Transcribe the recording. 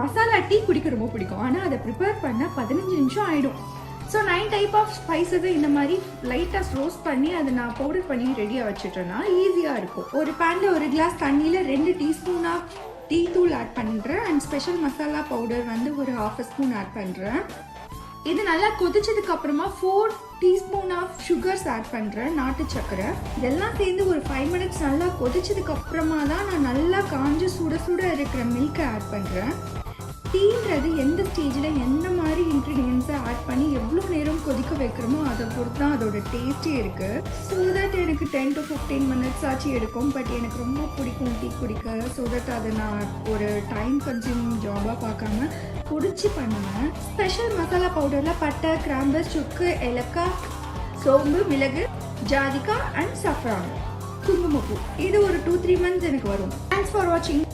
Masala tea குடிக்க ரொம்ப பிடிக்கும். ஆனால் அதை ப்ரிப்பேர் பண்ண 15 நிமிஷம் ஆகிடும். ஸோ 9 டைப் ஆஃப் ஸ்பைஸஸை இந்த மாதிரி லைட்டாக ரோஸ்ட் பண்ணி அதை நான் பவுடர் பண்ணி ரெடியாக வச்சுட்டேன்னா ஈஸியாக இருக்கும். ஒரு பேனில் ஒரு கிளாஸ் தண்ணியில் 2 டீஸ்பூன் ஆஃப் டீ தூள் ஆட் பண்ணுறேன். அண்ட் ஸ்பெஷல் மசாலா பவுடர் வந்து ஒரு 1/2 ஸ்பூன் ஆட் பண்ணுறேன். இது நல்லா கொதிச்சதுக்கு அப்புறமா 4 டீஸ்பூன் ஆஃப் சுகர்ஸ் ஆட் பண்ணுறேன், நாட்டு சக்கரை. இதெல்லாம் சேர்ந்து ஒரு 5 மினிட்ஸ் நல்லா கொதிச்சதுக்கு அப்புறமா தான் நான் நல்லா காஞ்ச சுட சுட இருக்கிற மில்கை ஆட் பண்ணுறேன். டீன்றது எந்த ஸ்டேஜில் எந்த மாதிரி இன்க்ரீடியன்ஸை ஆட் பண்ணி எவ்வளோ நேரம் கொதிக்க வைக்கிறோமோ அதை பொறுத்து தான் அதோட டேஸ்ட்டே இருக்குது. ஸோ தட் எனக்கு 10 to 15 மினிட்ஸ் ஆச்சு எடுக்கும். பட் எனக்கு ரொம்ப பிடிக்கும் டீ குடிக்க. ஸோ தட் அதை நான் ஒரு டைம் கன்சியூமிங் ஜாபாக பார்க்காம பிடிச்சி பண்ணுவேன். ஸ்பெஷல் மசாலா பவுடரில் பட்டை, கிராம்பு, சுக்கு, ஏலக்காய், சோம்பு, மிளகு, ஜாதிக்காய் அண்ட் சஃப்ரான், குங்குமப்பூ. இது ஒரு 2-3 மந்த்ஸ் எனக்கு வரும். தேங்க்ஸ் ஃபார் வாட்சிங்.